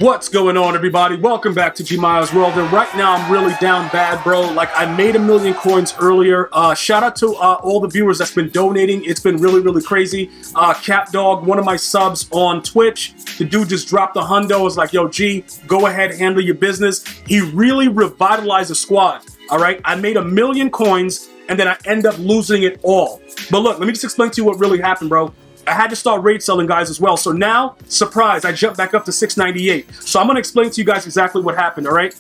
What's going on, everybody? Welcome back to GmiasWorld. And right now, I'm really down bad, bro. Like, I made 1 million coins earlier. Shout out to all the viewers that's been donating. It's been really, really crazy. Cap Dog, one of my subs on Twitch, the dude just dropped a hundo. Was like, yo, G, go ahead, handle your business. He really revitalized the squad. All right, I made 1 million coins, and then I end up losing it all. But look, let me just explain to you what really happened, bro. I had to start raid selling guys as well. So now, surprise, I jumped back up to 698. So I'm going to explain to you guys exactly what happened, all right?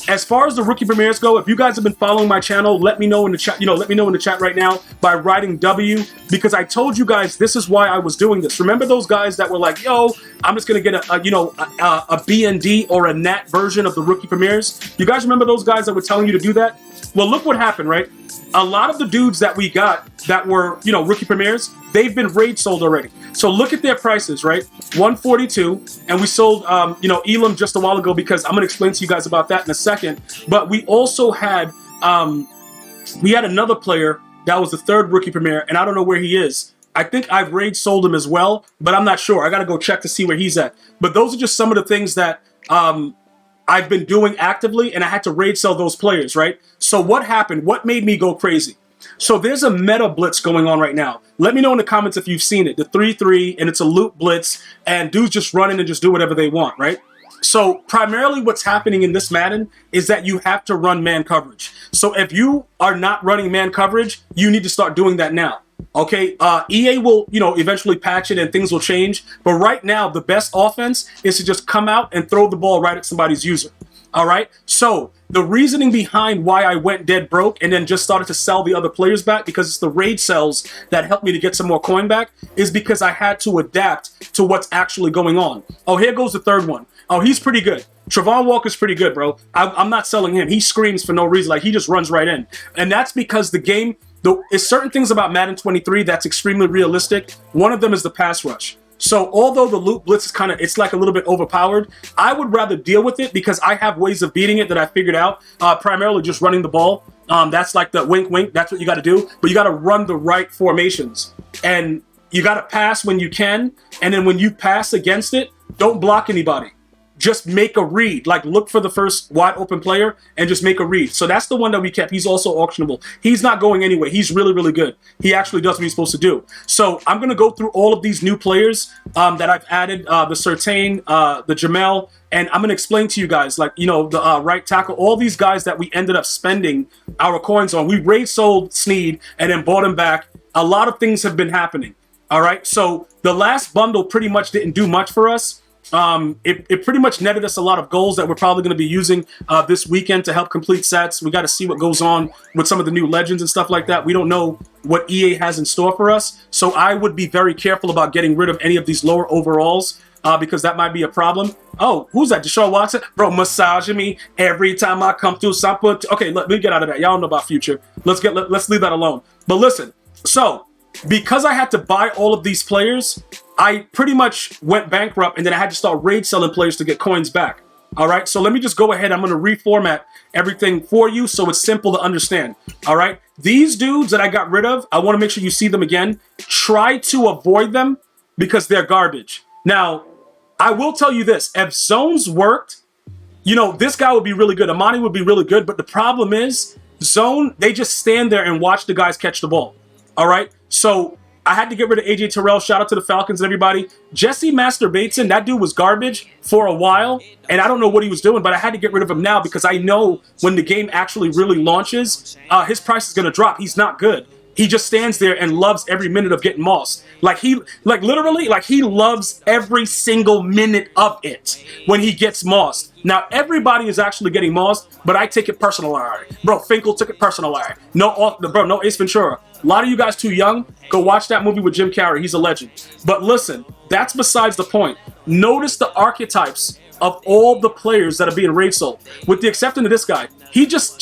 As far as the rookie premieres go, if you guys have been following my channel, let me know in the chat, let me know in the chat right now by writing W, because I told you guys this is why I was doing this. Remember those guys that were like, yo, I'm just going to get a BND or a NAT version of the rookie premieres? You guys remember those guys that were telling you to do that? Well, look what happened, right? A lot of the dudes that we got that were, rookie premieres, they've been raid sold already. So look at their prices, right? 142, and we sold, Elam just a while ago, because I'm going to explain to you guys about that in a second. But we also had, another player that was the third rookie premiere, and I don't know where he is. I think I've raid sold him as well, but I'm not sure. I got to go check to see where he's at. But those are just some of the things that, I've been doing actively, and I had to raid sell those players, right? So what happened? What made me go crazy? So there's a meta blitz going on right now. Let me know in the comments if you've seen it. The 3-3, and it's a loot blitz, and dudes just run in and just do whatever they want, right? So primarily what's happening in this Madden is that you have to run man coverage. So if you are not running man coverage, you need to start doing that now. Okay, EA will, eventually patch it and things will change. But right now, the best offense is to just come out and throw the ball right at somebody's user. All right, so the reasoning behind why I went dead broke and then just started to sell the other players back, because it's the raid sells that helped me to get some more coin back, is because I had to adapt to what's actually going on. Oh, here goes the third one. Oh, he's pretty good. Trevon Walker's pretty good, bro. I'm not selling him. He screams for no reason. Like, he just runs right in. And that's because the game... There's certain things about Madden 23 that's extremely realistic. One of them is the pass rush. So although the loot blitz is it's like a little bit overpowered, I would rather deal with it because I have ways of beating it that I figured out, primarily just running the ball. That's like the wink, wink. That's what you got to do. But you got to run the right formations. And you got to pass when you can. And then when you pass against it, don't block anybody. Just make a read, like look for the first wide open player and just make a read. So that's the one that we kept. He's also auctionable. He's not going anywhere. He's really, really good. He actually does what he's supposed to do. So I'm going to go through all of these new players that I've added, the Certain, the Jamel, and I'm going to explain to you guys, like, the right tackle, all these guys that we ended up spending our coins on. We raid sold Snead and then bought him back. A lot of things have been happening. All right. So the last bundle pretty much didn't do much for us. It pretty much netted us a lot of goals that we're probably going to be using this weekend to help complete sets. We got to see what goes on with some of the new legends and stuff like that. We don't know what EA has in store for us, so I would be very careful about getting rid of any of these lower overalls because that might be a problem. Oh, who's that? Deshaun Watson? Bro, massaging me every time I come through. Okay, let me get out of that. Y'all know about future. Let's leave that alone. But listen, so because I had to buy all of these players, I pretty much went bankrupt, and then I had to start raid selling players to get coins back. All right, so let me just go ahead. I'm going to reformat everything for you so it's simple to understand. All right, these dudes that I got rid of, I want to make sure you see them again. Try to avoid them because they're garbage. Now, I will tell you this. If zones worked, this guy would be really good. Amani would be really good, but the problem is zone, they just stand there and watch the guys catch the ball. All right, so I had to get rid of AJ Terrell. Shout out to the Falcons and everybody. Jesse Masturbateson, that dude was garbage for a while, and I don't know what he was doing, but I had to get rid of him now because I know when the game actually really launches, his price is going to drop. He's not good. He just stands there and loves every minute of getting mossed. Literally, he loves every single minute of it when he gets mossed. Now, everybody is actually getting mossed, but I take it personal. Bro, Finkel took it personal. No Ace Ventura. A lot of you guys too young. Go watch that movie with Jim Carrey. He's a legend. But listen, that's besides the point. Notice the archetypes of all the players that are being raid sold. With the exception of this guy. He just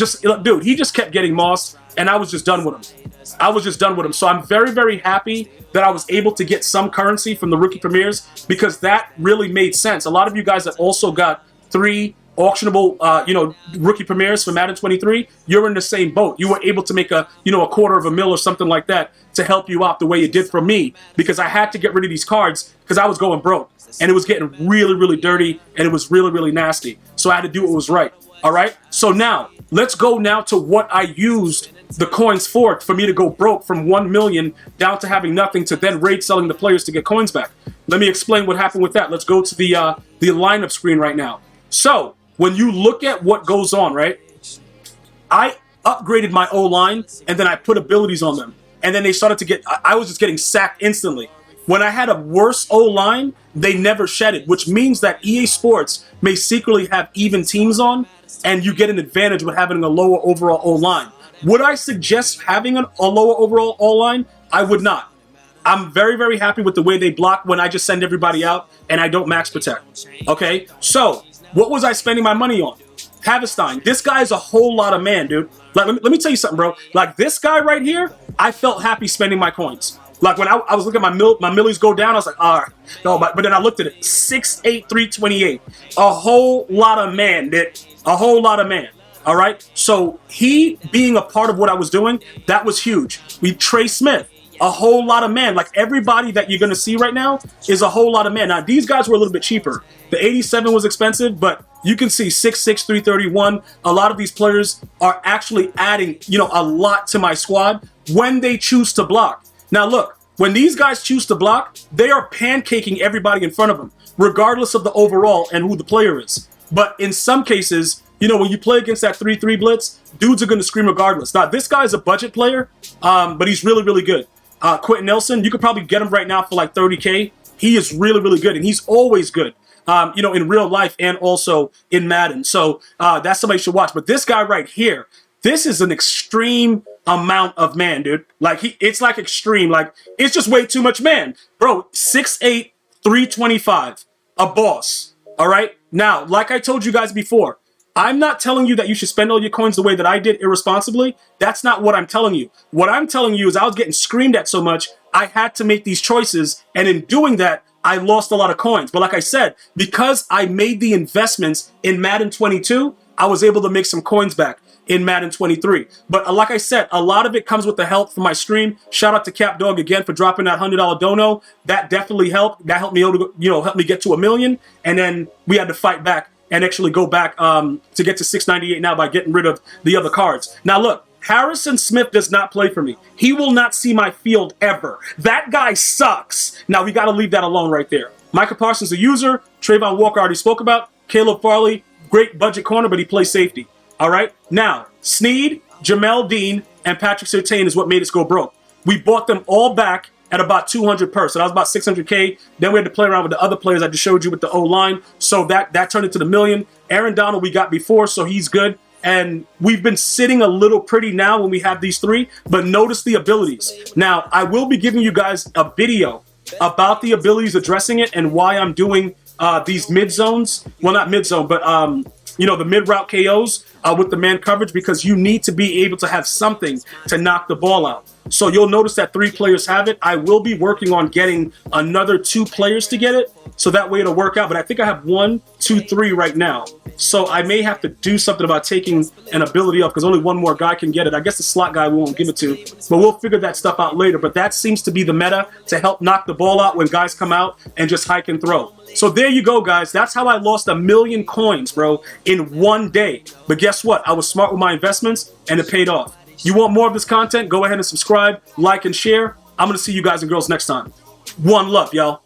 kept getting mossed, and I was just done with him. So I'm very, very happy that I was able to get some currency from the rookie premieres because that really made sense. A lot of you guys that also got 3 auctionable, rookie premieres for Madden 23, you're in the same boat. You were able to make a $250,000 or something like that to help you out the way it did for me, because I had to get rid of these cards because I was going broke and it was getting really, really dirty and it was really, really nasty. So I had to do what was right. All right. So now let's go now to what I used the coins for me to go broke from 1 million down to having nothing to then raid selling the players to get coins back. Let me explain what happened with that. Let's go to the lineup screen right now. So when you look at what goes on, right, I upgraded my O-line and then I put abilities on them. And then they started to get, I was just getting sacked instantly. When I had a worse O-line, they never shed it, which means that EA Sports may secretly have even teams on, and you get an advantage with having a lower overall O-line. Would I suggest having a lower overall O-line? I would not. I'm very, very happy with the way they block when I just send everybody out and I don't max protect. Okay, so what was I spending my money on? Haverstein. This guy is a whole lot of man, dude. Like, let me tell you something, bro. Like, this guy right here, I felt happy spending my coins. Like, when I was looking at my millies go down, I was like, all right. No, but then I looked at it. 6'8", 328. A whole lot of man, dude. A whole lot of man. All right? So, he being a part of what I was doing, that was huge. Trey Smith. A whole lot of man. Like, everybody that you're going to see right now is a whole lot of man. Now, these guys were a little bit cheaper. The 87 was expensive, but you can see 6'6", 331. A lot of these players are actually adding, a lot to my squad when they choose to block. Now, look, when these guys choose to block, they are pancaking everybody in front of them, regardless of the overall and who the player is. But in some cases, when you play against that 3-3 blitz, dudes are going to scream regardless. Now, this guy is a budget player, but he's really, really good. Quentin Nelson, you could probably get him right now for like 30K. He is really, really good, and he's always good, in real life and also in Madden. So that's somebody you should watch. But this guy right here, this is an extreme amount of man, dude. Like, it's like extreme. Like, it's just way too much man. Bro, 6'8", 325, a boss. All right? Now, like I told you guys before, I'm not telling you that you should spend all your coins the way that I did irresponsibly. That's not what I'm telling you. What I'm telling you is I was getting screamed at so much, I had to make these choices. And in doing that, I lost a lot of coins. But like I said, because I made the investments in Madden 22, I was able to make some coins back in Madden 23. But like I said, a lot of it comes with the help from my stream. Shout out to CapDog again for dropping that $100 dono. That definitely helped. That helped me, help me get to 1 million. And then we had to fight back and actually go back to get to 698 now by getting rid of the other cards. Now look, Harrison Smith does not play for me. He will not see my field ever. That guy sucks. Now we got to leave that alone right there. Micah Parsons, a user. Trayvon Walker already spoke about. Caleb Farley, great budget corner, but he plays safety. All right. Now, Snead, Jamel Dean, and Patrick Surtain is what made us go broke. We bought them all back at about 200 per. So that was about 600K. Then we had to play around with the other players I just showed you with the O-line. So that turned into the million. Aaron Donald we got before, so he's good. And we've been sitting a little pretty now when we have these three, but notice the abilities. Now, I will be giving you guys a video about the abilities addressing it and why I'm doing these mid zones. Well, not mid zone, but the mid route KOs with the man coverage, because you need to be able to have something to knock the ball out. So you'll notice that 3 players have it. I will be working on getting another 2 players to get it, so that way it'll work out. But I think I have 1, 2, 3 right now. So I may have to do something about taking an ability off, because only 1 more guy can get it. I guess the slot guy we won't give it to, but we'll figure that stuff out later. But that seems to be the meta to help knock the ball out when guys come out and just hike and throw. So there you go, guys. That's how I lost 1 million coins, bro, in 1 day. But guess what? I was smart with my investments, and it paid off. You want more of this content? Go ahead and subscribe, like, and share. I'm going to see you guys and girls next time. One love, y'all.